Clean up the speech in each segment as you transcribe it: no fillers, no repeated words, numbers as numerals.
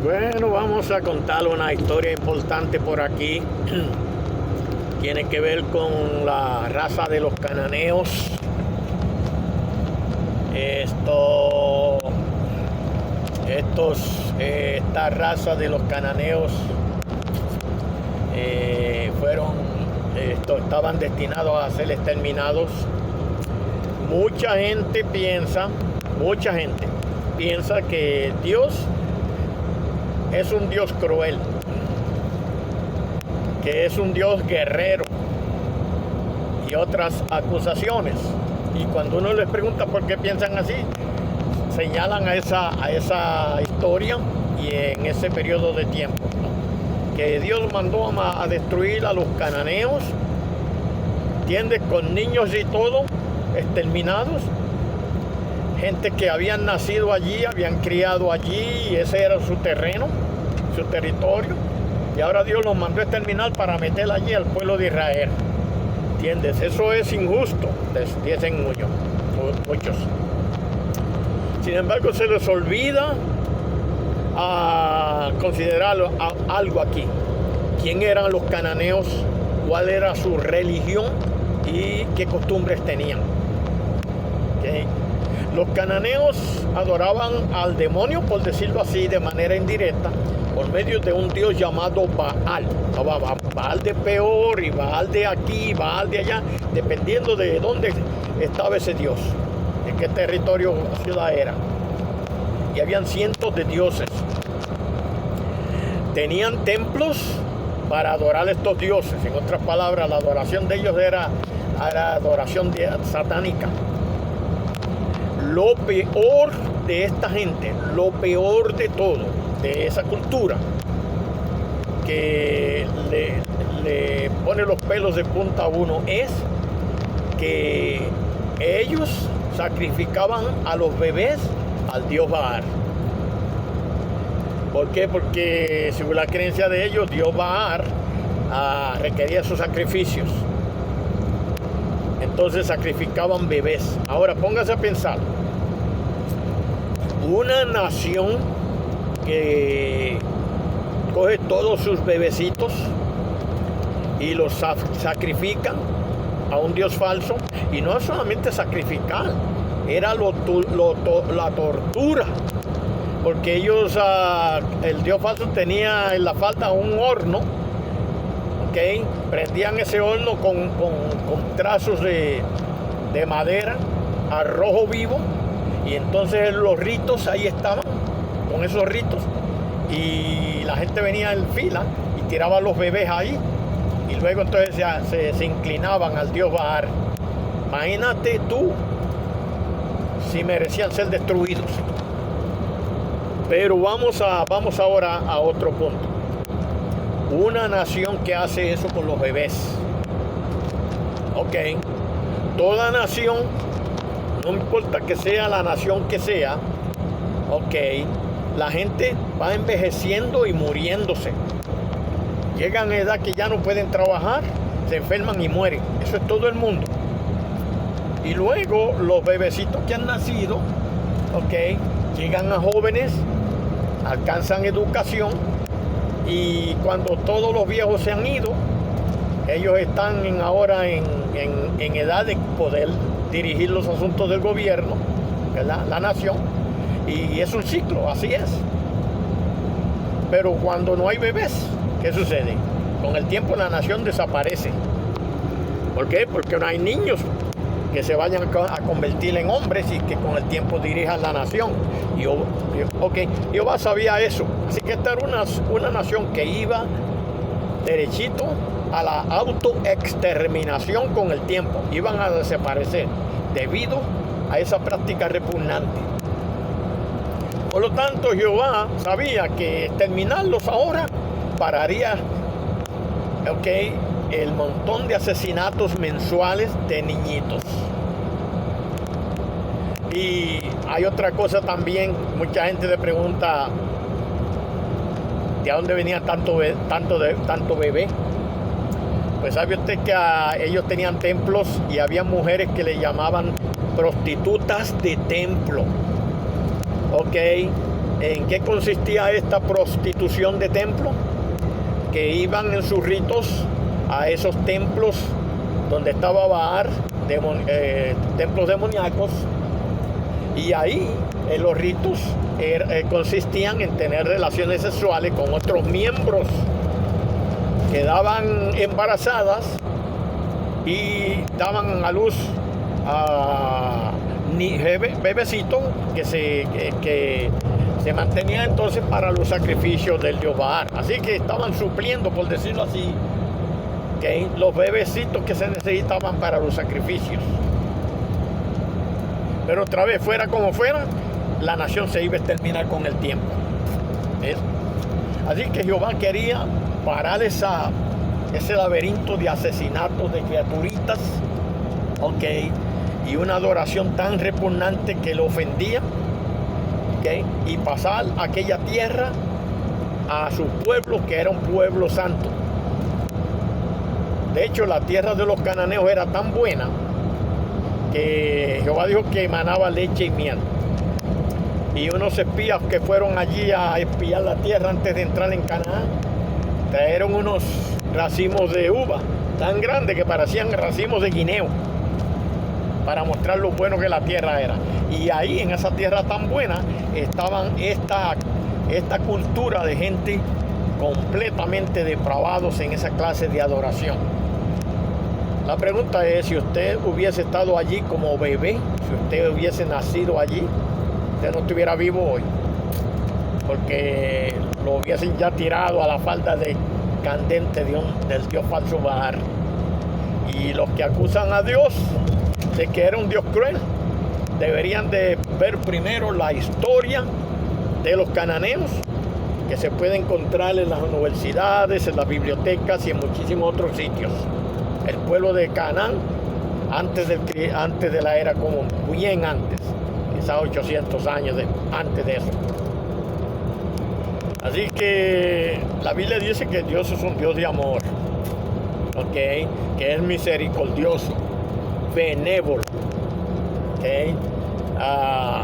Bueno, vamos a contar una historia importante por aquí. Tiene que ver con la raza de los cananeos. Esta raza de los cananeos estaban destinados a ser exterminados. Mucha gente piensa que Dios es un Dios cruel, que es un Dios guerrero y otras acusaciones. Y cuando uno les pregunta por qué piensan así, señalan a esa historia y en ese periodo de tiempo, ¿no? Que Dios mandó a destruir a los cananeos, ¿entiendes? Con niños y todo, exterminados. Gente que habían nacido allí, habían criado allí, y ese era su terreno, su territorio. Y ahora Dios los mandó a exterminar para meter allí al pueblo de Israel. ¿Entiendes? Eso es injusto, dicen muchos. Sin embargo, se les olvida considerar algo aquí. ¿Quién eran los cananeos? ¿Cuál era su religión? ¿Y qué costumbres tenían? ¿Okay? Los cananeos adoraban al demonio, por decirlo así, de manera indirecta, por medio de un dios llamado Baal. Baal de Peor y Baal de aquí, Baal de allá, dependiendo de dónde estaba ese dios, en qué territorio o ciudad era. Y habían cientos de dioses. Tenían templos para adorar a estos dioses. En otras palabras, la adoración de ellos era adoración satánica. Lo peor de esta gente, lo peor de todo, de esa cultura, que le pone los pelos de punta a uno, es que ellos sacrificaban a los bebés al dios Baal. ¿Por qué? Porque según la creencia de ellos, dios Baal requería sus sacrificios. Entonces sacrificaban bebés. Ahora póngase a pensar. Una nación que coge todos sus bebecitos y los sacrifican a un dios falso. Y no es solamente sacrificar, era la tortura. Porque ellos, el dios falso tenía en la falda un horno. ¿Okay? Prendían ese horno con trazos de madera a rojo vivo, y entonces los ritos ahí estaban, con esos ritos, y la gente venía en fila y tiraba los bebés ahí, y luego entonces se inclinaban al dios Baal. Imagínate tú si merecían ser destruidos. Pero vamos ahora a otro punto. Una nación que hace eso con los bebés. Ok. Toda nación, no importa que sea la nación que sea, ok, la gente va envejeciendo y muriéndose. Llegan a edad que ya no pueden trabajar, se enferman y mueren. Eso es todo el mundo. Y luego los bebecitos que han nacido, ok, llegan a jóvenes, alcanzan educación. Y cuando todos los viejos se han ido, ellos están ahora en edad de poder dirigir los asuntos del gobierno, ¿verdad? La nación. Y es un ciclo, así es. Pero cuando no hay bebés, ¿qué sucede? Con el tiempo la nación desaparece. ¿Por qué? Porque no hay niños que se vayan a convertir en hombres y que con el tiempo dirijan la nación. Jehová sabía eso. Así que esta era una nación que iba derechito a la autoexterminación con el tiempo. Iban a desaparecer debido a esa práctica repugnante. Por lo tanto, Jehová sabía que exterminarlos ahora pararía el montón de asesinatos mensuales de niñitos. Y hay otra cosa también. Mucha gente le pregunta de dónde venía tanto bebé. Pues sabe usted que ellos tenían templos y había mujeres que le llamaban prostitutas de templo. Ok, ¿En qué consistía esta prostitución de templo? Que iban en sus ritos a esos templos donde estaba Baal, templos demoníacos, y ahí los ritos consistían en tener relaciones sexuales con otros miembros. Quedaban embarazadas y daban a luz a bebecitos que se mantenían entonces para los sacrificios del dios Baal. Así que estaban supliendo, por decirlo así, los bebecitos que se necesitaban para los sacrificios. Pero otra vez, fuera como fuera, la nación se iba a exterminar con el tiempo. ¿Ves? Así que Jehová quería parar ese laberinto de asesinatos de criaturitas, y una adoración tan repugnante que lo ofendía, y pasar aquella tierra a su pueblo, que era un pueblo santo. De hecho, la tierra de los cananeos era tan buena que Jehová dijo que emanaba leche y miel. Y unos espías que fueron allí a espiar la tierra antes de entrar en Canaán, trajeron unos racimos de uva tan grandes que parecían racimos de guineo, para mostrar lo bueno que la tierra era. Y ahí, en esa tierra tan buena, estaban esta cultura de gente completamente depravados en esa clase de adoración. La pregunta es, si usted hubiese estado allí como bebé, si usted hubiese nacido allí, usted no estuviera vivo hoy, porque lo hubiesen ya tirado a la falda de candente del dios falso Baal. Y los que acusan a Dios de que era un Dios cruel, deberían de ver primero la historia de los cananeos, que se puede encontrar en las universidades, en las bibliotecas y en muchísimos otros sitios. El pueblo de Canaán, antes de la era común, bien antes, quizás 800 años antes de eso. Así que la Biblia dice que Dios es un Dios de amor, que es misericordioso, benévolo.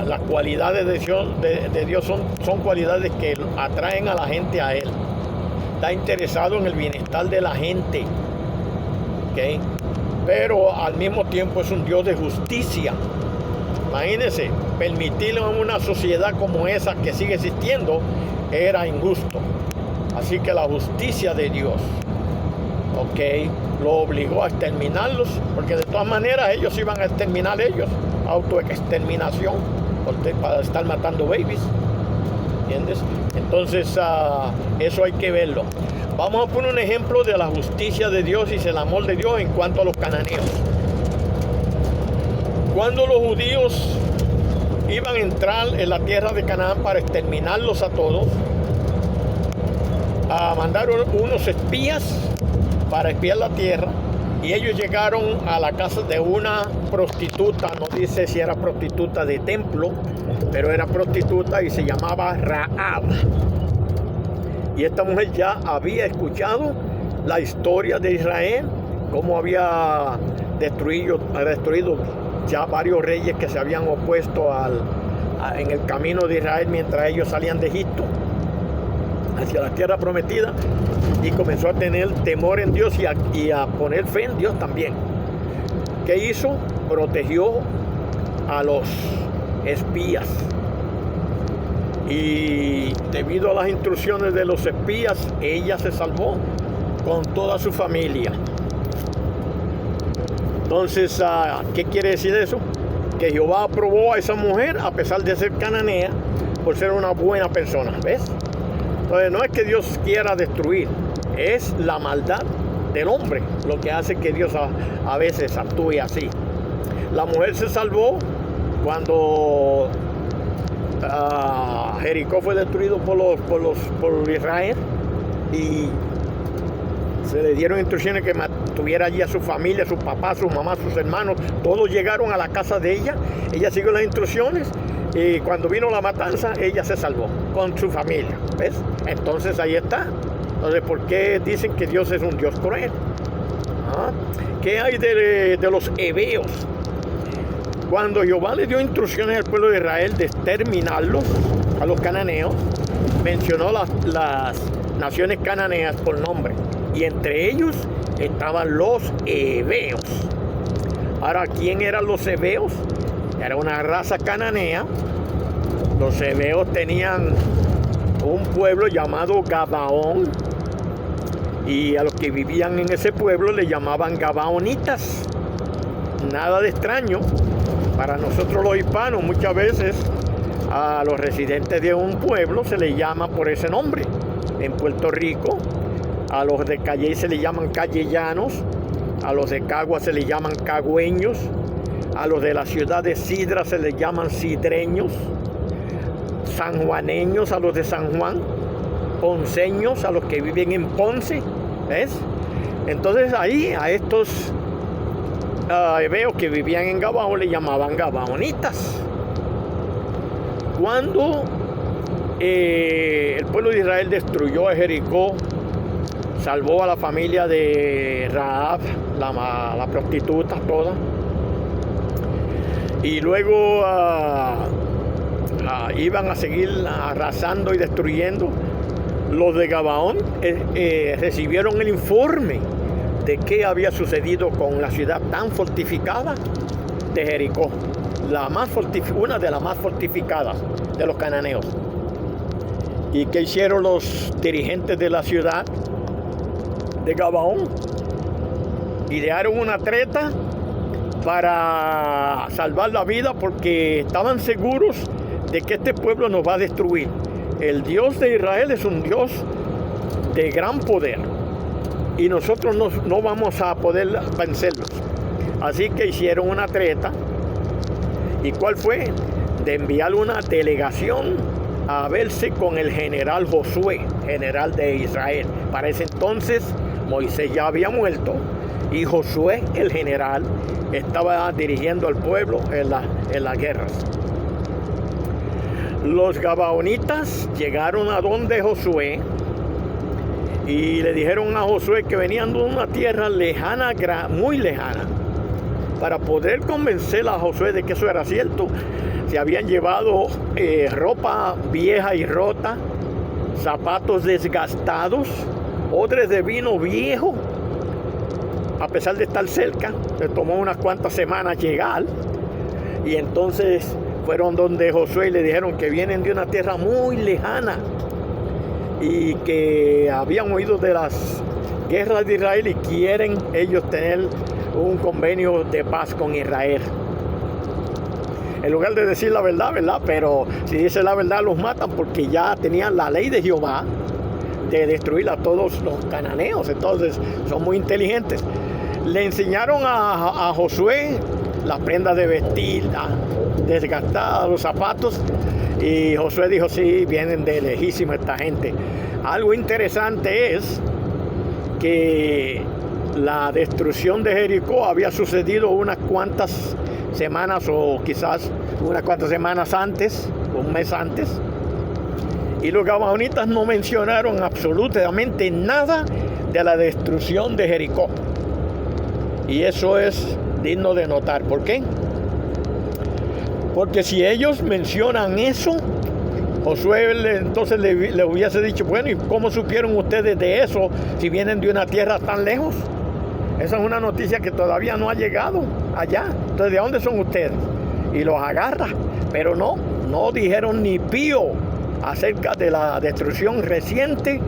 Las cualidades de Dios son cualidades que atraen a la gente a Él. Está interesado en el bienestar de la gente, pero al mismo tiempo es un Dios de justicia. Imagínense, permitirlo en una sociedad como esa que sigue existiendo era injusto. Así que la justicia de Dios, lo obligó a exterminarlos, porque de todas maneras ellos iban a exterminar ellos, autoexterminación, para estar matando babies, ¿entiendes? Entonces eso hay que verlo. Vamos a poner un ejemplo de la justicia de Dios y el amor de Dios en cuanto a los cananeos. Cuando los judíos iban a entrar en la tierra de Canaán para exterminarlos a todos, mandaron unos espías para espiar la tierra, y ellos llegaron a la casa de una prostituta. No dice si era prostituta de templo, pero era prostituta y se llamaba Rahab. Y esta mujer ya había escuchado la historia de Israel, cómo había destruido ya varios reyes que se habían opuesto en el camino de Israel mientras ellos salían de Egipto hacia la tierra prometida, y comenzó a tener temor en Dios y a poner fe en Dios también. ¿Qué hizo? Protegió a los espías, y debido a las instrucciones de los espías, ella se salvó con toda su familia. Entonces, ¿qué quiere decir eso? Que Jehová aprobó a esa mujer a pesar de ser cananea, por ser una buena persona, ¿ves? Entonces no es que Dios quiera destruir, es la maldad del hombre lo que hace que Dios a veces actúe así. La mujer se salvó cuando Jericó fue destruido por Israel, y se le dieron instrucciones que tuviera allí a su familia, sus papás, sus mamás, sus hermanos. Todos llegaron a la casa de ella. Ella siguió las instrucciones, y cuando vino la matanza, ella se salvó con su familia, ¿ves? Entonces ahí está. Entonces, ¿por qué dicen que Dios es un Dios cruel? ¿Qué hay de los heveos? Cuando Jehová le dio instrucciones al pueblo de Israel de exterminarlos, a los cananeos, mencionó las naciones cananeas por nombre. Y entre ellos estaban los heveos. Ahora, ¿quién eran los heveos? Era una raza cananea. Los heveos tenían un pueblo llamado Gabaón. Y a los que vivían en ese pueblo le llamaban gabaonitas. Nada de extraño. Para nosotros los hispanos, muchas veces a los residentes de un pueblo se les llama por ese nombre. En Puerto Rico, a los de Calle se les llaman callellanos, a los de Cagua se les llaman cagüeños, a los de la ciudad de Sidra se les llaman sidreños, sanjuaneños a los de San Juan, ponceños a los que viven en Ponce, ¿ves? Entonces ahí a estos heveos que vivían en Gabaón le llamaban gabaonitas. Cuando el pueblo de Israel destruyó a Jericó, salvó a la familia de Rahab, la prostituta toda, y luego iban a seguir arrasando y destruyendo, los de Gabaón recibieron el informe de qué había sucedido con la ciudad tan fortificada de Jericó, una de las más fortificadas de los cananeos. ¿Y qué hicieron los dirigentes de la ciudad de Gabaón? Idearon una treta para salvar la vida, porque estaban seguros de que este pueblo nos va a destruir. El Dios de Israel es un Dios de gran poder y nosotros no vamos a poder vencerlos. Así que hicieron una treta. ¿Y cuál fue? De enviar una delegación a verse con el general Josué, general de Israel. Para ese entonces Moisés ya había muerto y Josué, el general, estaba dirigiendo al pueblo en las guerras. Los gabaonitas llegaron a donde Josué y le dijeron a Josué que venían de una tierra lejana, muy lejana. Para poder convencer a Josué de que eso era cierto, se habían llevado ropa vieja y rota, zapatos desgastados, odres de vino viejo. A pesar de estar cerca, les tomó unas cuantas semanas llegar. Y entonces fueron donde Josué y le dijeron que vienen de una tierra muy lejana y que habían oído de las guerras de Israel y quieren ellos tener un convenio de paz con Israel. En lugar de decir la verdad, pero si dice la verdad los matan, porque ya tenían la ley de Jehová de destruir a todos los cananeos. Entonces son muy inteligentes. Le enseñaron a Josué las prendas de vestir desgastadas, los zapatos, y Josué dijo: sí, vienen de lejísimo esta gente. Algo interesante es que la destrucción de Jericó había sucedido unas cuantas semanas, o quizás unas cuantas semanas antes, un mes antes, y los gabaonitas no mencionaron absolutamente nada de la destrucción de Jericó. Y eso es digno de notar. ¿Por qué? Porque si ellos mencionan eso, Josué entonces le hubiese dicho: bueno, ¿y cómo supieron ustedes de eso si vienen de una tierra tan lejos? Esa es una noticia que todavía no ha llegado allá. Entonces, ¿de dónde son ustedes? Y los agarra. Pero no dijeron ni pío acerca de la destrucción reciente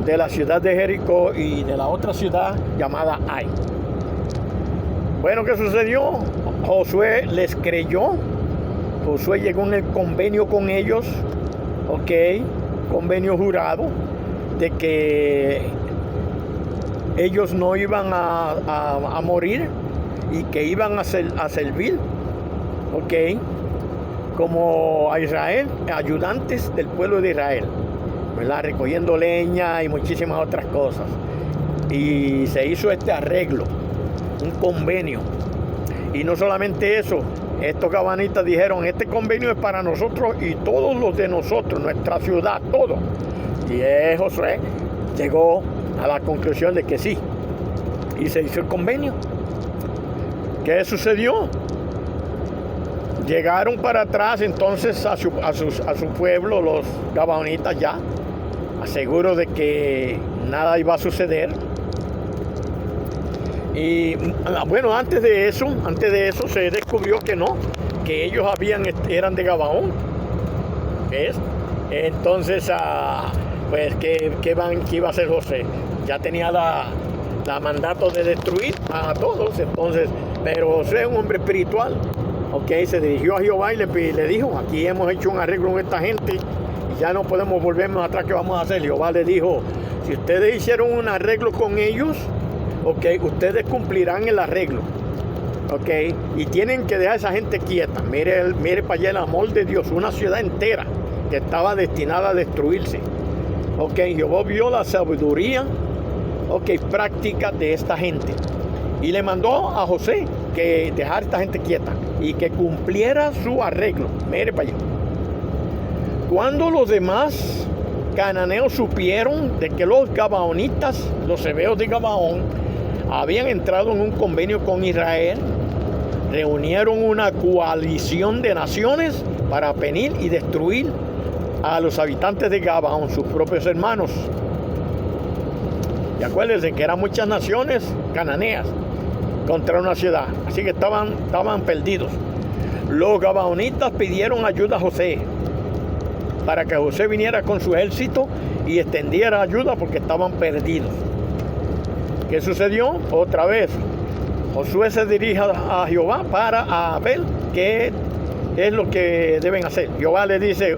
de la ciudad de Jericó y de la otra ciudad llamada Ai. Bueno, ¿qué sucedió? Josué les creyó. Josué llegó en el convenio con ellos, convenio jurado, de que ellos no iban a morir y que iban a servir, como a Israel, ayudantes del pueblo de Israel, ¿verdad? Recogiendo leña y muchísimas otras cosas. Y se hizo este arreglo, un convenio. Y no solamente eso, estos gabaonitas dijeron: este convenio es para nosotros y todos los de nosotros, nuestra ciudad, todo. Y Josué llegó a la conclusión de que sí, y se hizo el convenio. ¿Qué sucedió? llegaron para atrás entonces a su pueblo, los gabaonitas ya, seguros de que nada iba a suceder. Y bueno, antes de eso se descubrió que no, que ellos eran de Gabaón. ¿Ves? Entonces, pues, ¿qué iba a hacer José? Ya tenía la mandato de destruir a todos, entonces, pero José es un hombre espiritual, ¿ok? Se dirigió a Jehová y le dijo, aquí hemos hecho un arreglo con esta gente y ya no podemos volvernos atrás, ¿qué vamos a hacer? Jehová le dijo, si ustedes hicieron un arreglo con ellos, ¿ok? Ustedes cumplirán el arreglo, ¿ok? Y tienen que dejar a esa gente quieta. Mire para allá el amor de Dios, una ciudad entera que estaba destinada a destruirse. Ok, Jehová vio la sabiduría, práctica de esta gente. Y le mandó a José que dejara a esta gente quieta y que cumpliera su arreglo. Mire para allá. Cuando los demás cananeos supieron de que los gabaonitas, los hebeos de Gabaón, habían entrado en un convenio con Israel, reunieron una coalición de naciones para venir y destruir a los habitantes de Gabaón, sus propios hermanos. Y acuérdense que eran muchas naciones cananeas contra una ciudad, así que estaban perdidos. Los gabaonitas pidieron ayuda a José para que José viniera con su ejército y extendiera ayuda porque estaban perdidos. ¿Qué sucedió? Otra vez Josué se dirige a Jehová para ver qué es lo que deben hacer. Jehová le dice,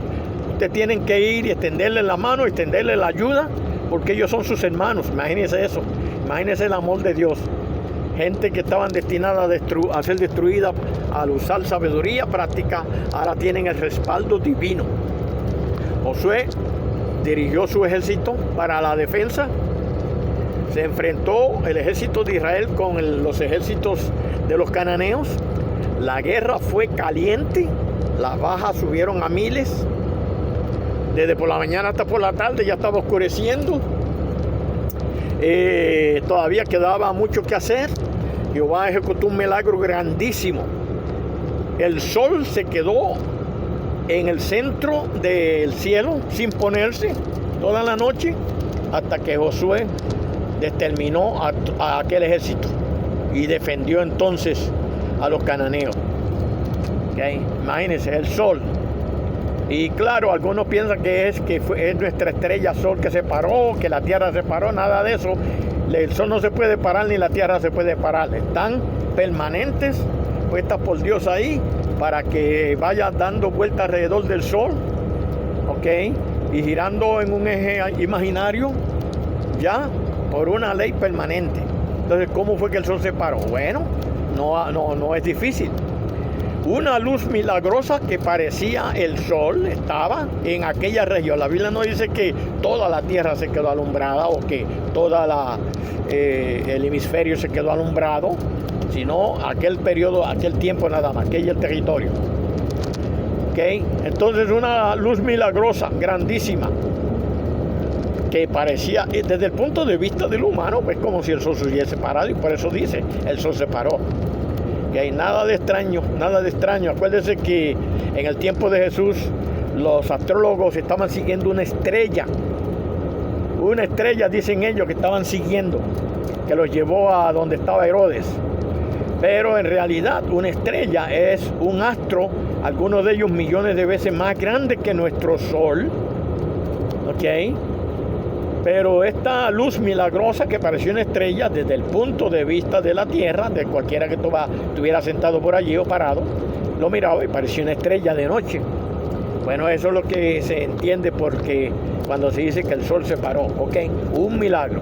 ustedes tienen que ir y extenderle la mano, extenderle la ayuda, porque ellos son sus hermanos. Imagínense eso, imagínense el amor de Dios. Gente que estaban destinadas a ser destruida al usar sabiduría práctica, ahora tienen el respaldo divino. Josué dirigió su ejército para la defensa. Se enfrentó el ejército de Israel con los ejércitos de los cananeos. La guerra fue caliente, las bajas subieron a miles. Desde por la mañana hasta por la tarde ya estaba oscureciendo. Todavía quedaba mucho que hacer. Jehová ejecutó un milagro grandísimo. El sol se quedó en el centro del cielo sin ponerse toda la noche hasta que Josué determinó a aquel ejército y defendió entonces a los cananeos. ¿Okay? Imagínense el sol. Y claro, algunos piensan que es nuestra estrella sol que se paró, que la tierra se paró, nada de eso. El sol no se puede parar ni la tierra se puede parar. Están permanentes, puestas por Dios ahí, para que vaya dando vuelta alrededor del sol, ¿ok? Y girando en un eje imaginario, ya, por una ley permanente. Entonces, ¿cómo fue que el sol se paró? Bueno, no es difícil. Una luz milagrosa que parecía el sol estaba en aquella región. La Biblia no dice que toda la tierra se quedó alumbrada o que toda el hemisferio se quedó alumbrado, sino aquel periodo, aquel tiempo nada más, aquel territorio. ¿Okay? Entonces una luz milagrosa, grandísima, que parecía, desde el punto de vista del humano, pues como si el sol se hubiese parado, y por eso dice, el sol se paró. Que hay nada de extraño. Acuérdense que en el tiempo de Jesús los astrólogos estaban siguiendo una estrella, dicen ellos, que estaban siguiendo, que los llevó a donde estaba Herodes. Pero en realidad una estrella es un astro, algunos de ellos millones de veces más grande que nuestro sol, ¿ok? Pero esta luz milagrosa que pareció una estrella desde el punto de vista de la tierra, de cualquiera que estuviera sentado por allí o parado, lo miraba y parecía una estrella de noche. Bueno, eso es lo que se entiende porque cuando se dice que el sol se paró, ¿ok? Un milagro.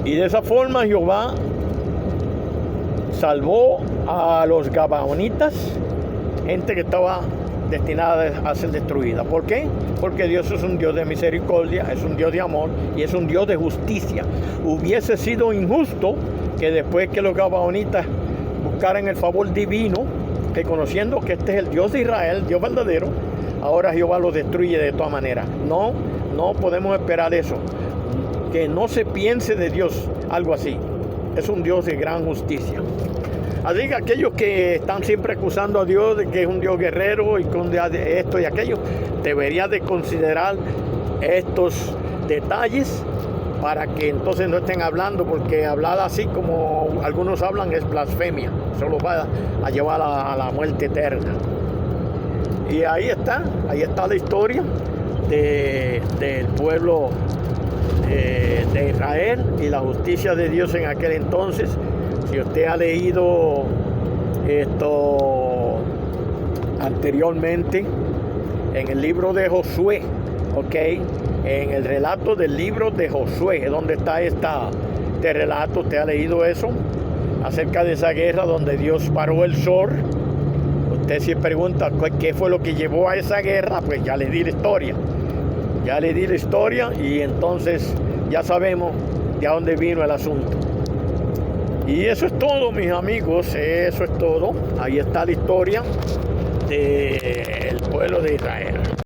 Y de esa forma Jehová salvó a los gabaonitas, gente que estaba destinada a ser destruida. ¿Por qué? Porque Dios es un Dios de misericordia, es un Dios de amor y es un Dios de justicia. Hubiese sido injusto que después que los gabaonitas buscaran el favor divino, reconociendo que este es el Dios de Israel, Dios verdadero, ahora Jehová los destruye de todas maneras. No podemos esperar eso. Que no se piense de Dios algo así. Es un Dios de gran justicia. Así que aquellos que están siempre acusando a Dios de que es un Dios guerrero y con esto y aquello, debería de considerar estos detalles para que entonces no estén hablando, porque hablar así como algunos hablan es blasfemia, solo va a llevar a la muerte eterna. Y ahí está la historia del pueblo de Israel y la justicia de Dios en aquel entonces. Si usted ha leído esto anteriormente en el libro de Josué, ¿ok? En el relato del libro de Josué, donde está este relato, usted ha leído eso, acerca de esa guerra donde Dios paró el sol. Usted se pregunta qué fue lo que llevó a esa guerra, pues ya le di la historia. Ya le di la historia y entonces ya sabemos de dónde vino el asunto. Y eso es todo, mis amigos, eso es todo. Ahí está la historia del pueblo de Israel.